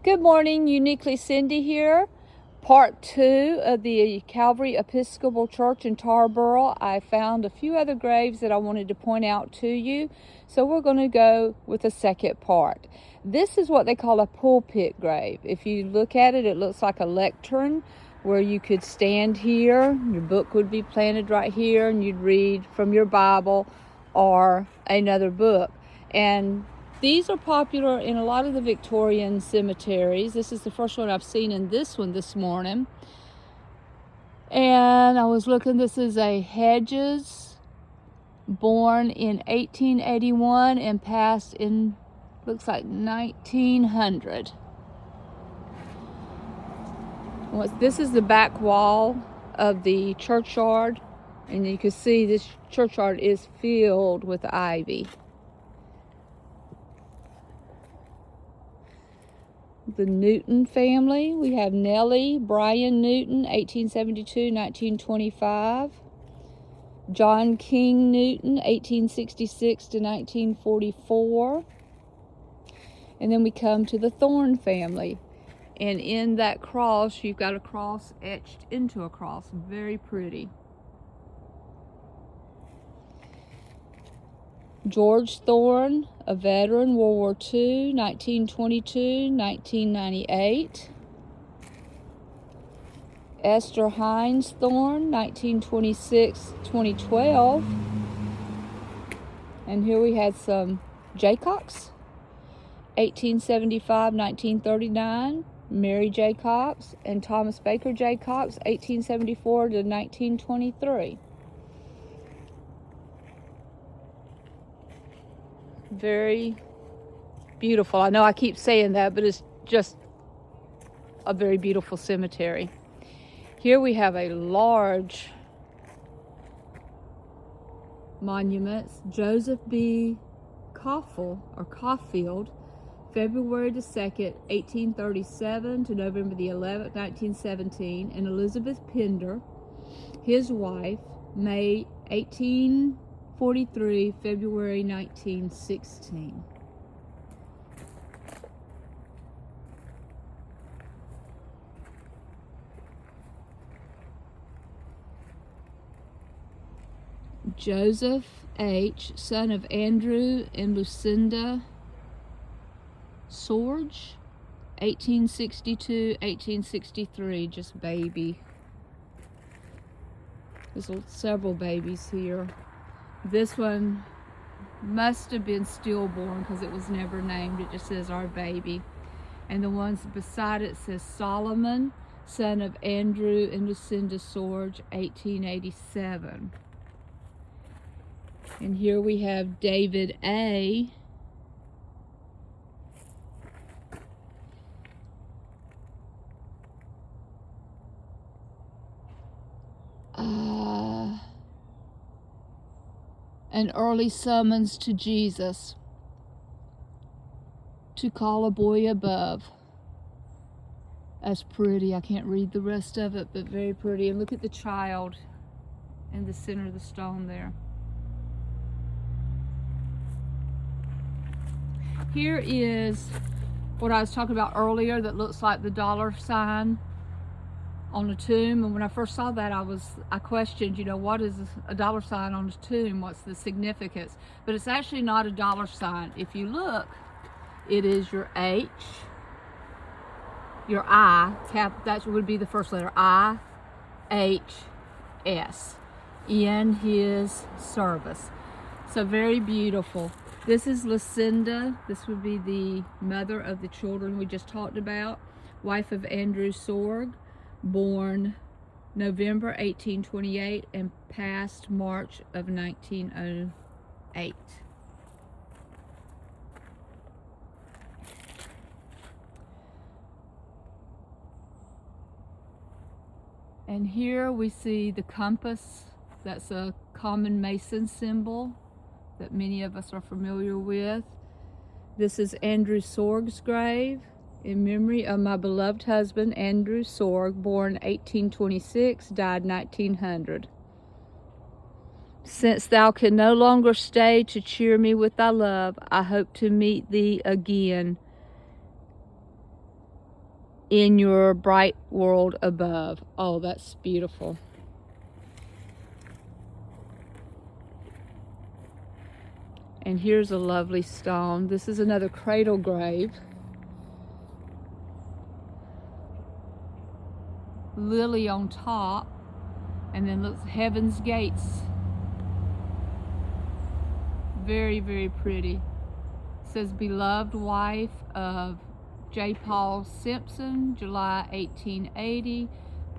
Good morning, Uniquely Cindy here. Part 2 of the Calvary Episcopal Church in Tarboro. I found a few other graves that I wanted to point out to you, so we're going to go with the second part. This is what they call a pulpit grave. If you look at it, it looks like a lectern where you could stand here, your book would be planted right here, and you'd read from your Bible or another book. And these are popular in a lot of the Victorian cemeteries. This is the first one I've seen in this one this morning. And I was looking, this is a Hedges, born in 1881 and passed in, looks like 1900. This is the back wall of the churchyard. And you can see this churchyard is filled with ivy. The Newton family, we have Nellie Bryan Newton, 1872-1925. John King Newton, 1866 to 1944. And then we come to the Thorne family. And in that cross, you've got a cross etched into a cross. Very pretty. George Thorne, a veteran, World War II, 1922-1998. Esther Hines Thorne, 1926-2012. And here we had some Jaycocks, 1875-1939. Mary Jaycocks and Thomas Baker Jaycocks, 1874 to 1923. Very beautiful. I know I keep saying that, but it's just a very beautiful cemetery. Here we have a large monument. Joseph B. Caulfield, February the 2nd, 1837 to November the 11th, 1917, and Elizabeth Pender, his wife, May 1843, February 1916. Joseph H., son of Andrew and Lucinda Sorge, 1862-1863, just baby. There's several babies here. This one must have been stillborn because it was never named. It just says our baby. And the ones beside it says Solomon, son of Andrew and Lucinda Sorge, 1887. And here we have David A. An early summons to Jesus to call a boy above. That's pretty. I can't read the rest of it, but very pretty. And look at the child in the center of the stone there. Here is what I was talking about earlier that looks like the $sign on a tomb. And when I first saw that, I questioned, what is a $sign on a tomb? What's the significance? But it's actually not a $sign. If you look, it is your H, your I, that would be the first letter, I, H, S, in his service. So very beautiful. This is Lucinda. This would be the mother of the children we just talked about, wife of Andrew Sorge, born November 1828 and passed March of 1908. And here we see the compass. That's a common Mason symbol that many of us are familiar with. This is Andrew Sorge's grave in memory of my beloved husband, Andrew Sorge, born 1826, died 1900. Since thou can no longer stay to cheer me with thy love, I hope to meet thee again in your bright world above. Oh, that's beautiful. And here's a lovely stone. This is another cradle grave. Lily on top, and then looks Heaven's Gates. Very, very pretty. It says beloved wife of J. Paul Simpson, July 1880,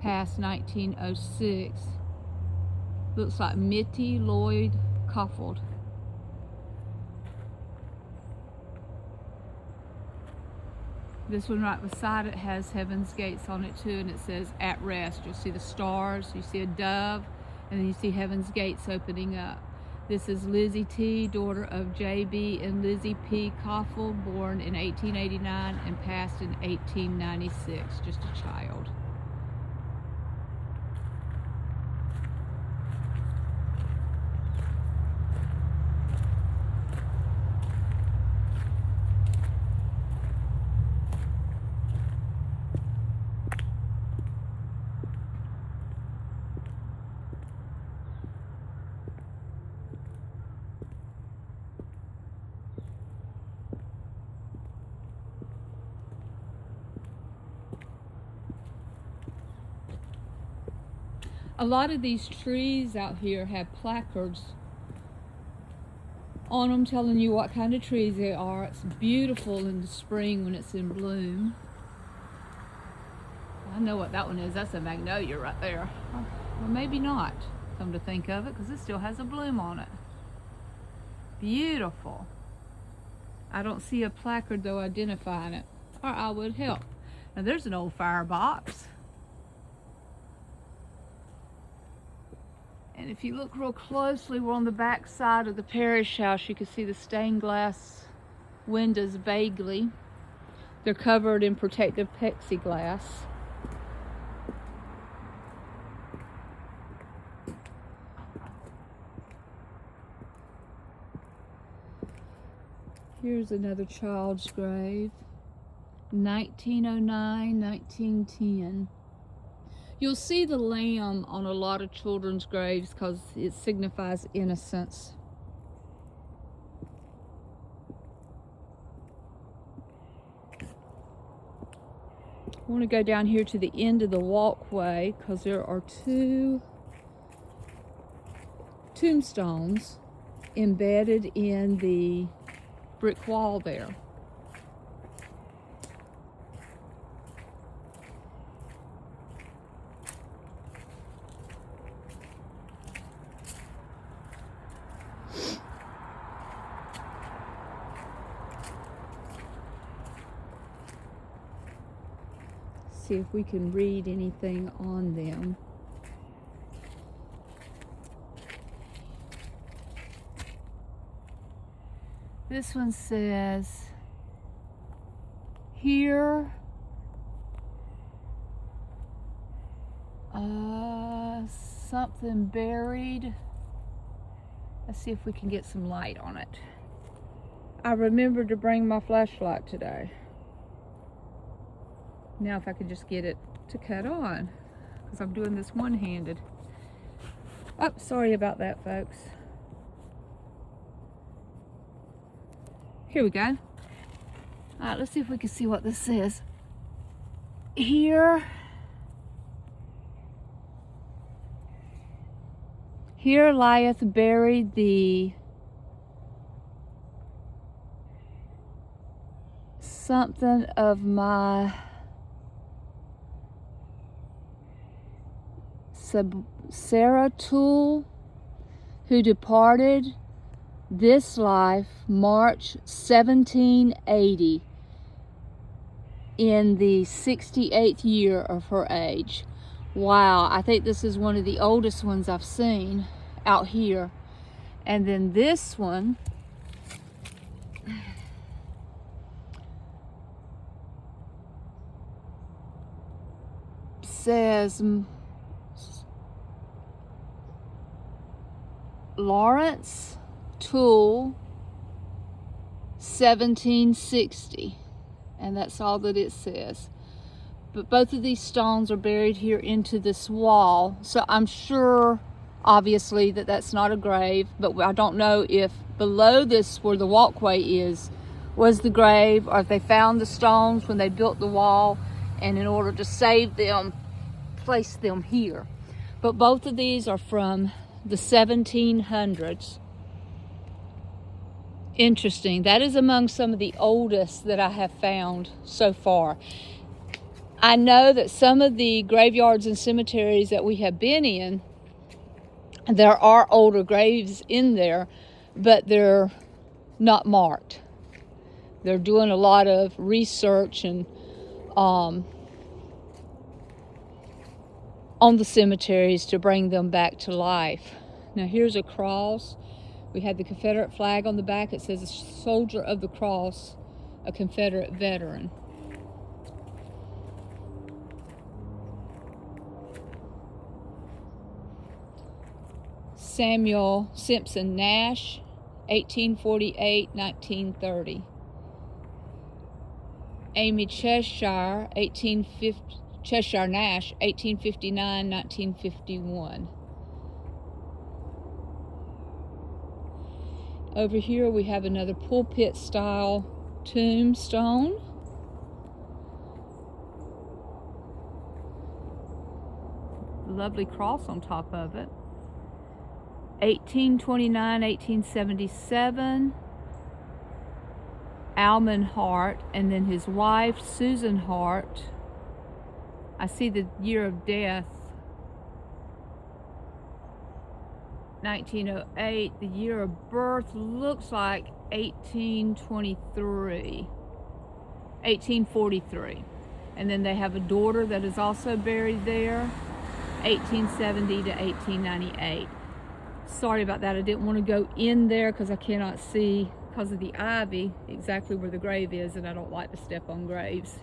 past 1906. Looks like Mitty Lloyd Coffold. This one right beside it has Heaven's Gates on it too, and it says at rest. You'll see the stars, you see a dove, and then you see Heaven's Gates opening up. This is Lizzie T., daughter of J.B. and Lizzie P. Coffold, born in 1889 and passed in 1896, just a child. A lot of these trees out here have placards on them telling you what kind of trees they are. It's beautiful in the spring when it's in bloom. I know what that one is. That's a magnolia right there. Or maybe not, come to think of it, because it still has a bloom on it. Beautiful. I don't see a placard though identifying it, or I would help. Now there's an old firebox. And if you look real closely, we're on the back side of the parish house. You can see the stained glass windows vaguely. They're covered in protective plexiglass. Here's another child's grave. 1909, 1910. You'll see the lamb on a lot of children's graves because it signifies innocence. I want to go down here to the end of the walkway because there are two tombstones embedded in the brick wall there. See if we can read anything on them. This one says, here something buried. Let's see if we can get some light on it. I remembered to bring my flashlight today. Now if I could just get it to cut on, because I'm doing this one-handed. Oh, sorry about that, folks. Here we go. All right, let's see if we can see what this says. Here lieth buried the something of my Sarah Toole, who departed this life March 1780 in the 68th year of her age. Wow, I think this is one of the oldest ones I've seen out here. And then this one says Lawrence Toole, 1760, and that's all that it says. But both of these stones are buried here into this wall. So I'm sure, obviously, that that's not a grave, but I don't know if below this, where the walkway is, was the grave, or if they found the stones when they built the wall, and in order to save them, placed them here. But both of these are from the 1700s. Interesting. That is among some of the oldest that I have found so far. I know that some of the graveyards and cemeteries that we have been in, there are older graves in there, but they're not marked. They're doing a lot of research and on the cemeteries to bring them back to life. Now here's a cross. We had the Confederate flag on the back. It says a soldier of the cross, a Confederate veteran. Samuel Simpson Nash, 1848-1930. Amy Cheshire, Cheshire Nash, 1859-1951. Over here we have another pulpit style tombstone. Lovely cross on top of it. 1829-1877. Almond Hart, and then his wife Susan Hart. I see the year of death, 1908. The year of birth looks like 1843. And then they have a daughter that is also buried there, 1870 to 1898. Sorry about that. I didn't want to go in there because I cannot see, because of the ivy, exactly where the grave is, and I don't like to step on graves.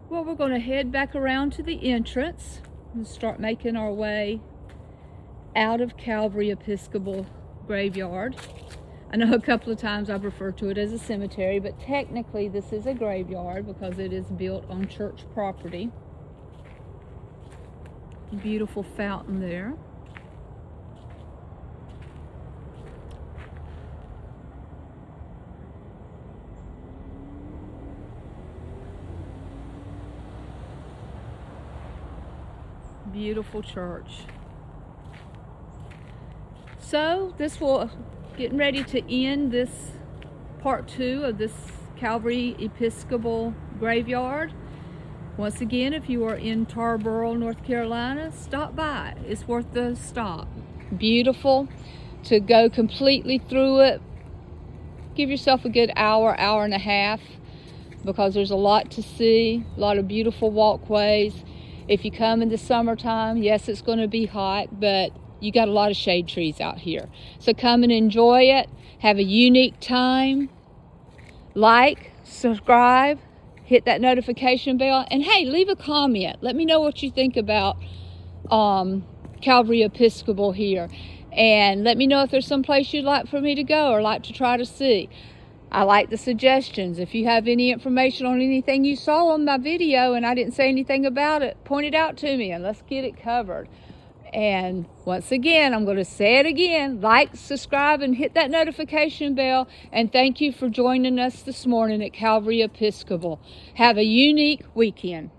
Well, we're going to head back around to the entrance and start making our way out of Calvary Episcopal graveyard. I know a couple of times I've referred to it as a cemetery, but technically this is a graveyard because it is built on church property. Beautiful fountain there. Beautiful church. So this will, getting ready to end this part 2 of this Calvary Episcopal graveyard. Once again, if you are in Tarboro, North Carolina, stop by. It's worth the stop. Beautiful. To go completely through it, give yourself a good hour, hour and a half, because there's a lot to see, a lot of beautiful walkways. If you come in the summertime, yes, it's going to be hot, but you got a lot of shade trees out here. So come and enjoy it. Have a unique time. Like, subscribe, hit that notification bell, and hey, leave a comment. Let me know what you think about Calvary Episcopal here. And let me know if there's some place you'd like for me to go or like to try to see. I like the suggestions. If you have any information on anything you saw on my video and I didn't say anything about it, point it out to me and let's get it covered. And once again, I'm going to say it again, like, subscribe, and hit that notification bell. And thank you for joining us this morning at Calvary Episcopal. Have a unique weekend.